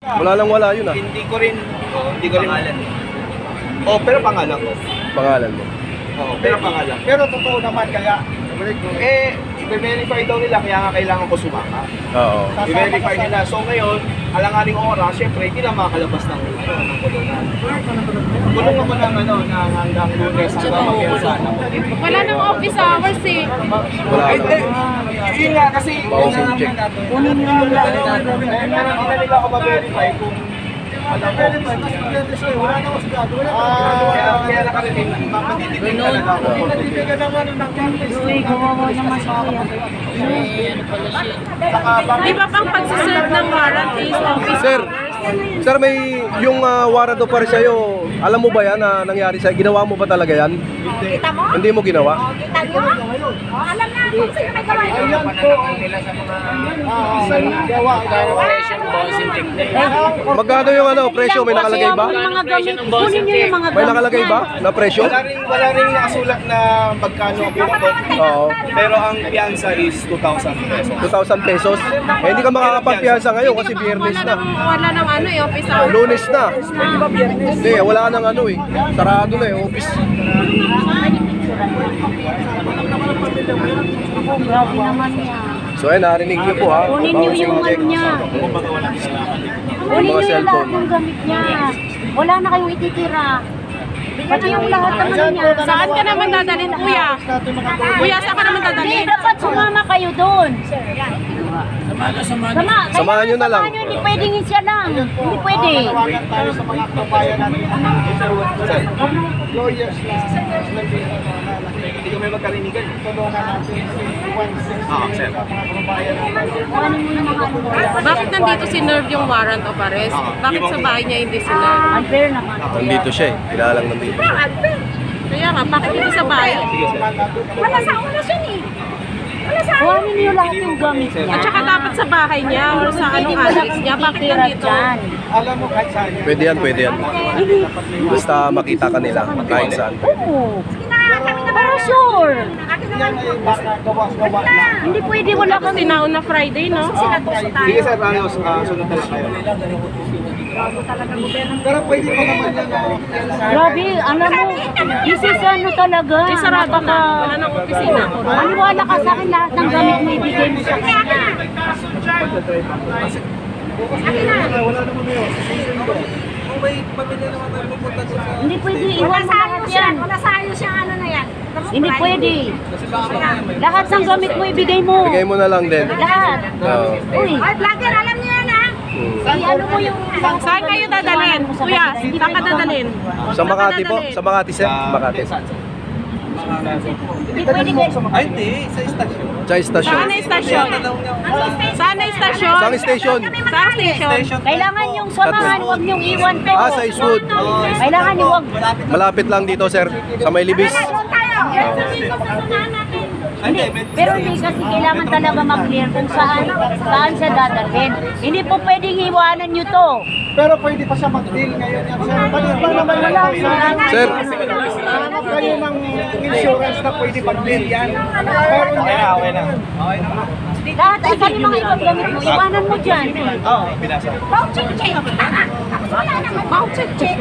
Wala lang wala yun ah. Hindi ko rin pangalan. Oh, pero pangalan ko. Pangalan mo. Oo, pero pangalan. Pero totoo naman kaya, I-verify daw nila kaya nga kailangan ko sumaka. Oo. I-verify nila. So ngayon, alanganing oras, syempre hindi na makakalabas ng kulungan. Kulong naman ng hanggang Lunes hanggang Mapiyasa. Wala nang office hours eh. Wala Ay, lang. yun nga kasi Bouncing check. meron din na nila ako ma-verify kung alam ko. wala na ako sigado, wala Kaya nakarinig, mapatitigil talaga ako. Nabibigyan naman ng Di ba pang pagsiserve ng warrant is office Sir, hours? sir may yung warrant of arrest sa'yo, alam mo ba yan na nangyari sa'yo? Ginawa mo ba talaga yan? Kita mo? Hindi mo ginawa? Kita nyo? Alam na kung sino may gawa yun. Ayan po. Gawa. Magkano yung presyo? May nakalagay ba? Mga gamit. Kunin nyo yung mga May nakalagay ba na presyo? Wala rin nakasulat na magkano ang pinakot. Oo. Pero ang piyansa is 2,000 pesos. 2,000 pesos. Eh, hindi ka makakapagpiyansa ngayon kasi biyernes na. Wala nang ano eh, office hours. Lunes na. Hindi, wala nang sarado na office. Grabe naman niya. So ayun, narinig niyo po ha. Kunin nyo yung ano niya. Kunin nyo yung lahat ng gamit niya. Wala na kayong ititira. Pati yung lahat ng ano niya. Saan ka naman dadalhin, kuya? Kuya, saan ka naman Hindi, dadalhin? dapat sumama kayo doon. Samahan nyo na lang. Samahan nyo, hindi pwedeng siya lang. Hindi pwede. Tawagan tayo sa mga kabayan natin. Lawyers na Hindi kami magkarinigan. tulungan natin si Juan Sir. mga kabayan natin. Ano mo yung mga ano. Bakit nandito sinerve yung warrant of arrest? Bakit sa bahay niya hindi sinerve? Unfair naman. Nandito siya eh. Kilalang nandito siya. Kaya nga, bakit hindi sa bahay? Wala sa una siya eh. Wala sa kuhanin niyo lahat yung gamit niya. At saka dapat sa bahay niya or sa anong address niya. Bakit Tira nandito? dyan. Alam mo kahit saan yan. Pwede yan, pwede yan. Basta makita ka nila kahit saan. Oo. Para sure. Yan ay baka gawa-gawa na. Hindi pwede wala Kasi kami. nauna Friday, no? Sige sir, sunod na lang kayo. Pero pwede pa naman yan. Grabe, alam mo, isis ano talaga. Sarado na. Wala nang opisina. Maniwala ka sa akin, lahat ng gamit mo ibigay mo sa kanya. Wala naman yun. Hindi pwede, iwan mo lahat yan. Wala sa ayos yung ano na yan. Hindi pwede. Lahat ng gamit mo ibigay mo. Bigay mo na lang din. Lahat. Oo. Uy, Ay, vlogger, alam niyo yan ha? ano mo yung... Saan kayo dadalhin? Kuya, saan ka dadalhin? Sa Makati po? Sa Makati sir? Makati. Hindi pwede kayo. Ay, hindi. Sa istasyon. Sa istasyon. Saan na istasyon? Saan na istasyon? Saan station? Saan station? Kailangan yung samahan, huwag niyong iwan to. Sa Eastwood. Kailangan yung huwag. Malapit lang dito sir. Sa may libis. Doon tayo. Sabihin ko sa samahan natin. Hindi, pero hindi kasi kailangan talaga mag-clear kung saan siya dadalhin. Hindi po pwedeng iwanan niyo to. Pero pwede pa siya mag-deal ngayon yan. Sir, pwede pa naman wala. Sir, Hanap kayo ng insurance na pwede mag-deal yan. Pero Okay na. Lahat ay kami mga ibang gamit mo, iwanan mo dyan. Oo, binasa. Voucher check. Wala naman. Voucher check.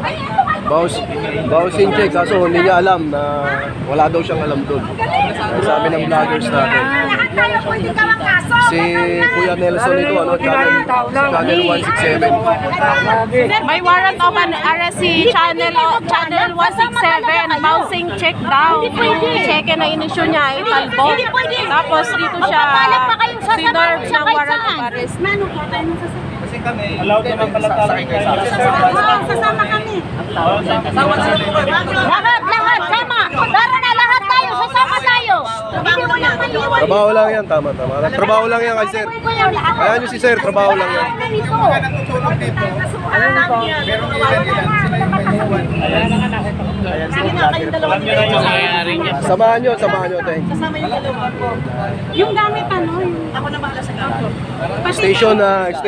Ay, ano kayo? bouncing check. Kaso hindi niya alam na wala daw siyang alam doon. Sabi ng vloggers natin. Lahat tayo pwede gawang kaso. Si Kuya Nelson ito, channel 167. Sir, may warrant of an arrest si Channel 167. Bouncing check daw. Check na inisyo niya ay talbo. Hindi pwede. Tapos dito siya Magpapalag pa kayong sasama sinerve sa ng kahit warrant of saan. arrest. Nano po tayo ng sasama? Kasi kami, allowed naman pala tayo. Sasama kami. Lahat, sama. Tara na lahat tayo, sasama tayo. Hindi mo lang maliwan. Trabaho lang yan, tama. Trabaho lang yan kay sir. Ayan nyo si sir, trabaho lang yan. natutulog dito. Merong ilan nila. Sila yung may iwan. Samahan nyo, te. Yung gamit ano? Ako na bahala sa gamit. Station 12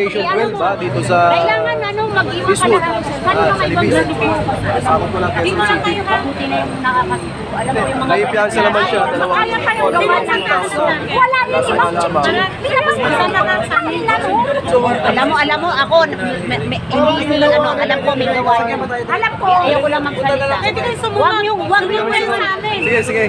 dito sa Kailangan ano, mag-iwan ka Eastwood. na. Kanina kayo mag-iwan? Kasama ko lang kayo Dito sa lang city. kayo. Mabuti na yung nakakasipo. Alam mo yung mga... May piyansa naman siya, dalawang Kaya kayo gawa ng kaso. Wala rin Nasa ibang Alabang. Pinabas mo sa kanila, no? Alam mo, ako, alam ko may gawa niya. Alam ko. Ayaw ko lang magsalita. Pwede kayo sumunod. Huwag niyo sa amin. Sige.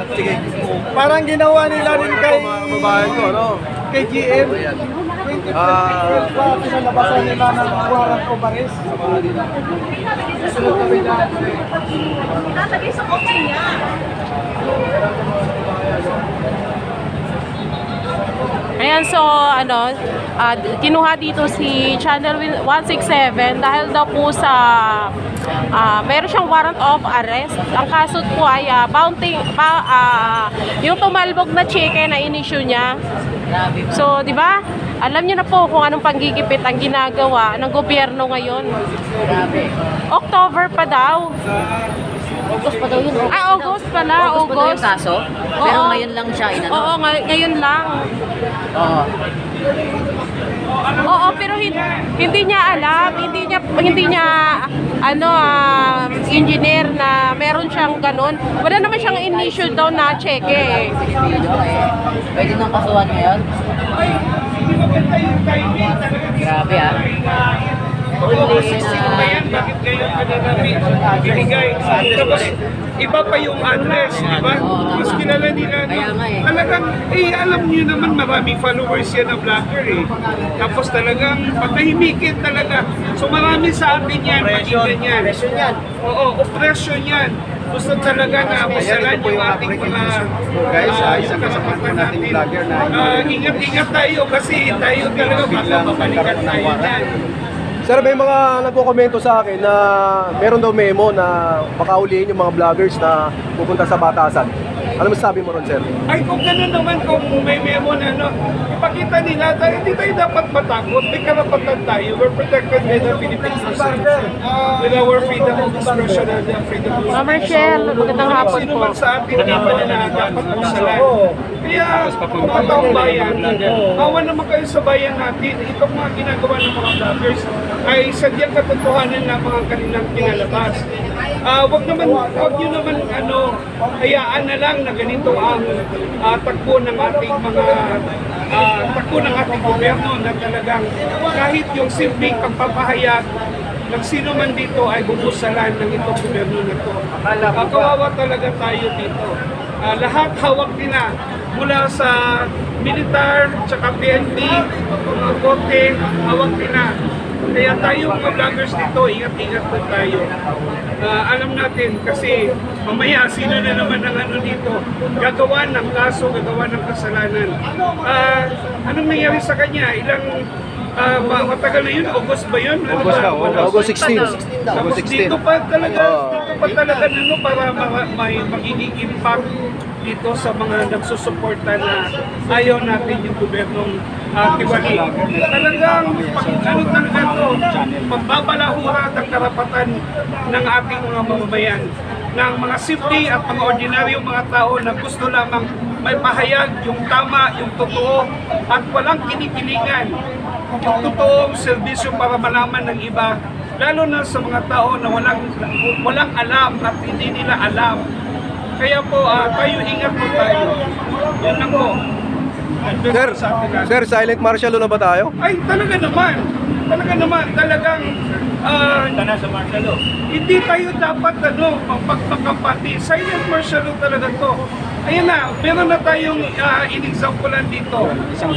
Parang ginawa nila rin kay Mga babae ko, no? kay GM. Ayan. 20 Ah, pa pinalabasan nila ng warrant of arrest. Ilalagay sa kotse niya. Ayan, so kinuha dito si Channel 167 dahil daw po sa meron siyang warrant of arrest. Ang kaso po ay yung tumalbog na cheque na inisyu niya. So, di ba? Alam niyo na po kung anong panggigipit ang ginagawa ng gobyerno ngayon. October pa daw. August pa daw yun. August pala, August pa daw yung August. kaso. Pero Oo. ngayon lang siya inano. Oo, ngayon lang. Oo. Oo, pero hindi niya alam, hindi niya engineer na meron siyang ganun. Wala naman siyang initial daw na cheque eh. Pwede nang kasuhan ngayon? Grabe ah. Sino ba yan? Bakit kayo binigay? Tapos, iba pa yung address, di ba? Mas kilala nila. Kaya nga eh. Talagang, alam niyo naman maraming followers yan na vlogger eh. Tapos talagang patahimikin talaga. So marami sa atin yan, maging ganyan. Oo, oppression yan. Gusto talaga na masalan yung ating mga isang kasama po natin yung vlogger na ingat-ingat tayo kasi tayo talaga baka mabalikan tayo yan. Sir, may mga nagko-komento sa akin na meron daw memo na baka ulihin yung mga vloggers na pupunta sa batasan. Ano masasabi mo ron, sir? Ay, kung gano'n naman, kung may memo na ipakita nila tayo, hindi tayo dapat matakot. May karapatan tayo. We're protected by the Philippine Constitution. With our freedom of expression and the freedom of Ma'am Rochelle, magandang hapon Sino po. man sa atin, di ba na dapat magsalan? Kaya, kapatang bayan, awan naman kayo sa bayan natin. Itong mga ginagawa ng mga vloggers ay sadyang katotohanan na mga kanilang pinalabas. Wag nyo naman hayaan na lang na ganito ang takbo ng ating gobyerno na talagang kahit yung simpleng pagpapahayag ng sino man dito ay bubusalan ng itong gobyerno na ito. Kawawa talaga tayo dito. Lahat hawak nila mula sa militar, tsaka PNP, mga korte, hawak nila. Kaya tayo mga vloggers dito, ingat-ingat po tayo. Alam natin kasi mamaya sino na naman ang dito, gagawa ng kaso, gagawa ng kasalanan. Anong nangyari sa kanya? Matagal na yun? August ba yun? August 16. Tapos dito pa talaga para may magiging impact dito sa mga nagsusuporta na ayaw natin yung gobyernong tiwali. Talagang talaga ito, pagbabalahura ng karapatan ng ating mga mamamayan, ng mga simple at mga ordinaryong mga tao na gusto lamang may pahayag yung tama, yung totoo, at walang kinikilingan. Yung totoong serbisyo para malaman ng iba, lalo na sa mga tao na walang alam at hindi nila alam. Kaya po, tayo ingat po tayo. Yan lang po. Sir, silent martial na ba tayo? Ay, talaga naman. Talagang sa martial law. Hindi tayo dapat magpagpakapati. Silent martial law talaga to. Ayan na, meron na tayong in-examplean dito. Isang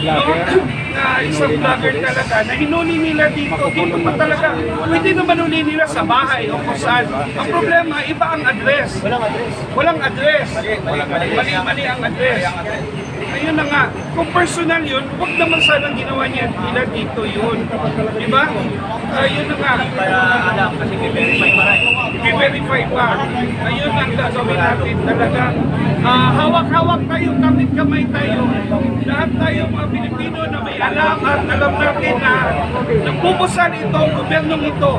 vlogger talaga na hinuli nila dito pa talaga. Pwede naman huli nila sa bahay o kung saan. Ang problema, iba ang address. Walang address. Mali ang address. Ayun na nga, kung personal yun, huwag naman sanang ginawa niya nila dito yun. Diba? Ayun na nga. I-verify pa. Ayun ang gagawin natin talaga. Hawak-hawak tayo, kamay tayo. Lahat tayo mga Pilipino na may alam at alam natin na nagpupusan ito, ang gobyernong ito.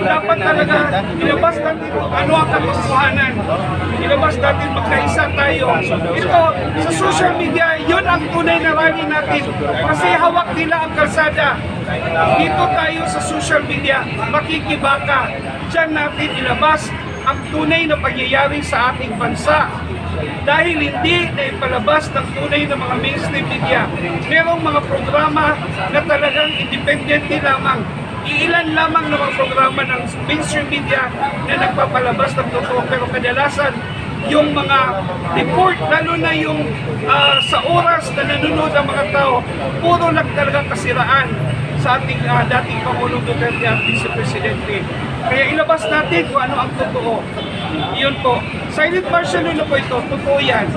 Dapat talaga ilabas natin ano ang katotohanan. Ilabas natin magkaisa tayo. Ito, sa social media, yun ang tunay na rally natin. Kasi hawak nila ang kalsada. Dito tayo sa social media, makikibaka. Diyan natin ilabas ang tunay na pangyayari sa ating bansa. Dahil hindi na ipalabas ng tunay na mga mainstream media. Merong mga programa na talagang independente lamang. Iilan lamang ng mga programa ng mainstream media na nagpapalabas ng totoo, pero kadalasan yung mga report, lalo na yung sa oras na nanonood ang mga tao, puro lang talagang kasiraan sa ating dating Pangulong Duterte at Vice Presidente. Kaya ilabas natin kung ano ang totoo. Yun po. Silent martial na po ito, totoo yan.